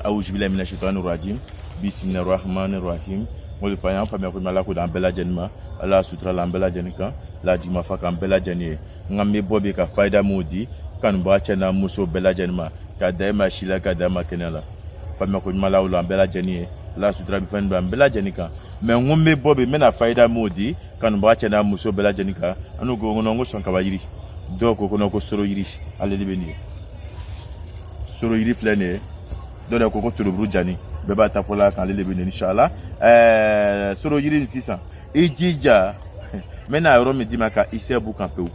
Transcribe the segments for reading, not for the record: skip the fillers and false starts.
Auzu billahi minash shaitanir rajim. Bismillahirrahmanirrahim. Mo le fayan fa me ko mala ko dan bela janima. Allah sutra la bela janika. La di ma fa kan bela janie. Ngam bobi ka faida modi kan ba chana muso bela janima. Ka daima shila ka daima kenala. Fa me ko mala ulo bela janie. La sutra bi fan ban bela janika. Me ngombe bobi mena faida modi kan ba chana muso bela janika. Anu go ngono son ka ba yiri. Do ko kono ko soro yiri. Ale libeni. Soro yiri plené. Donc ko ko tulu brujani be ba ta fola kan lele bene inshallah soro yiri 600 ijija mena euro me dima ka isebu kan peu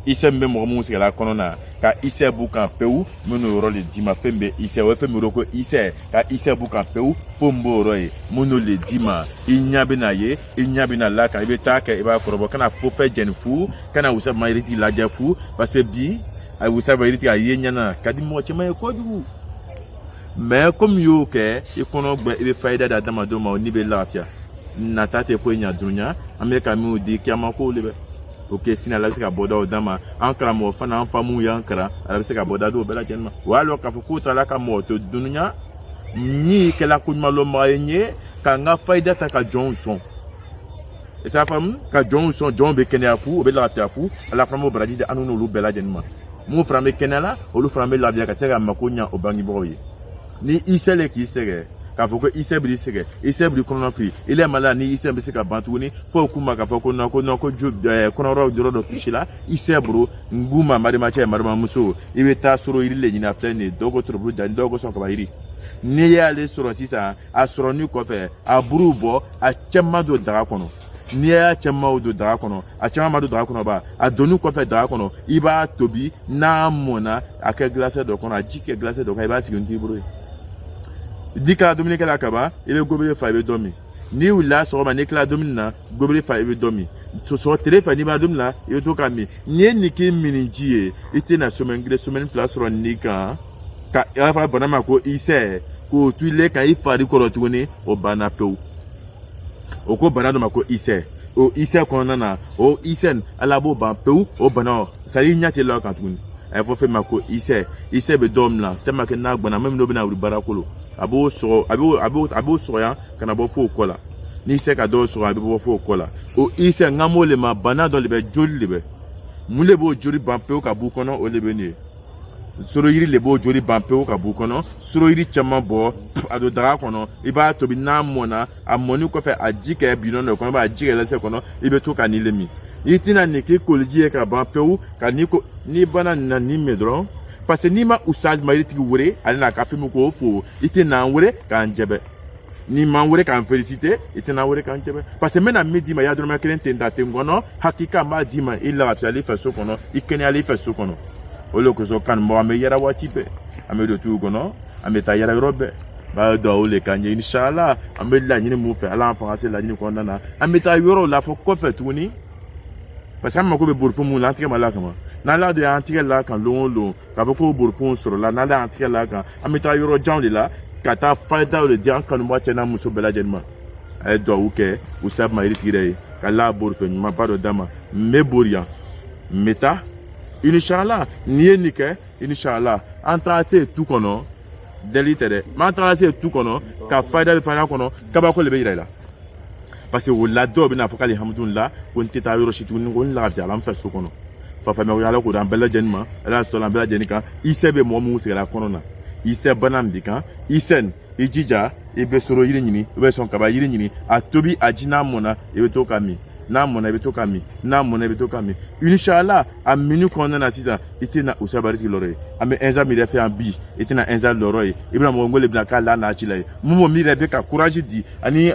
isembe mo mu sela konona ka isebu kan peu meno euro le dima fembe ise we fembe roko ise ka isebu kan peu fombo roye mono le dima inyabe na ye inyabe na la ka be ta ka e ba korobo kana fo fe jenfu kana usa mairiti la jafu parce que bi ay usa mairiti ayenya na kadi mo chema ko du. Mais comme yo ke ikono gbe e faida da dama do ma oni be lafia na tate fo nya dunya amerika mi odi kiama ko lebe ok sina la sika boda o dama ankara mo fana an famu ya ankara ala sika boda do bela jenma walo ka fuku tala ka mo to dunya ni ke la kunma lo mayenye ka nga faida ta ka johnson et sa femme ka johnson john be kenya fu be lafia fu ala famo bradi de anu no lu bela jenma mo frame kenala o lu frame la via ka sega makonya o bangi boye ni isele ki sege ka foko isebri sege isebri kono fi ile mala ni isebri sega bantuni fo kuma ka foko no ko kono ro duro do kishila isebro nguma mari mache marma muso ibe ta soro ile nyina flene dogo trobu dan dogo so ka bayiri ni ya le soro sisa asoro ni ko fe aburu bo a chema do dara kono ni ya chema do dara kono a chema do dara kono ba a donu ko fe dara kono iba tobi na mona ake glace do kono a jike glace do ka iba sigunti buru dika Dominique la kaba il est gobelé fa domi ni wula so ma nekla domina gobelé fa domi so téléphone ni ba domina il to kami ni ki minijie ite na semaine place ron nika ka fa bonama ko ise ko tuile ka ifari ko rotuni o bana peu o ko bana do ma ko ise o ise ko nana o isen alabo ban peu o bana sali nyati lo kan tuni e fo fe ma ko ise be dom la tema ke na gbana même no bina wuri barakolo abo so ya kana bo fo kola ni se ka do so abo fo kola o ise ngamo le ma bana do le be joli le be mule bo jori bampe o ka bu kono o le be ni soro yiri le bo jori bampe o ka bu kono soro yiri chama bo ado dara kono iba to bi na mona amoni ko fe ajike bi no kono ba ajike le se kono ibe to ka ni le mi itina ni ke kolji e ka bampe o ka ni ko ni bana na ni medro parce que ni ma usage mariti wure ali na ka fimu ko fo ite na wure kan jebe ni ma wure kan féliciter ite na wure kan jebe parce que mena midi ma ya do ma kren tenda tengono hakika ma di ma illa atali fa so kono ikene ali fa so kono o lo ko so kan mo ame yara wati be ame do tu kono ame ta yara robe ba do o le kan inshallah ame la ni mu fe ala fa se la ni ko nana ame ta yoro la fo ko fe tuni parce que ma ko be burfu mu la ntike mala kama na la de antique la kan long ka ko burfon sur la na la antique la kan amita yoro jawli la ka ta faida le dian kan mo tena muso bela jenma e do uke usab ma iri tire ka la burfon ma paro dama me boria meta inshallah ni ke inshallah entrate tout kono delitere ma entrate tout kono ka faida be fana kono ka ba ko le be ira parce que la do be na fokali hamdulillah ko ntita yoro shitu ngon la ja lam fa so kono papa me yala ko dan bela jenma ala so lan bela jenika isebe mo mu sira kono na ise banam dika isen ijija ebe soro yiri nyini ebe son kaba yiri nyini atobi ajina mona ebe to kami na mona ebe to kami na mona ebe to kami inshallah aminu kono na sisa itina usabariti lore ame enza mi refe ambi itina enza loroy ibra mo ngole bina kala na chilai mumo mi rebe ka courage di ani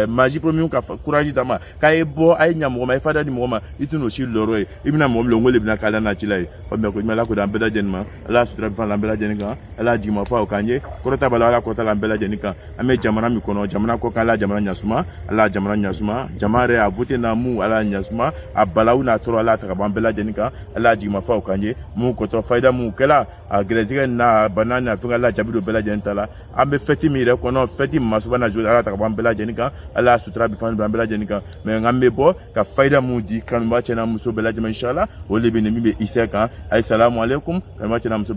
maji promium ka courage dama ka ebo ay nyamo ma fada di mo ma itino shi loroy ibna mo ngole bina kala na chilai fa me ko mala ko dan bela jenma ala sutra fa la bela jenika ala di mo fa o kanje ko ta bala ala ko ta la bela jenika ame jamana mi kono jamana ko kala jamana nyasuma ala jamana nyasuma jamare a voter na mu ala nyasuma abalawu na toro ala ta ban bela jenika ala di mo fa o kanje mu ko to faida mu kala a grezire na banana finga la jabido bela jentala ambe feti mi re kono feti masubana jo ala ta ban bela jenika ala sutra bi fan ban bela jenika me ngambe bo ka faida mu di kan ba chena muso bela jema inshallah o lebe ne mi be iseka ay salamu alaikum kan ba chena muso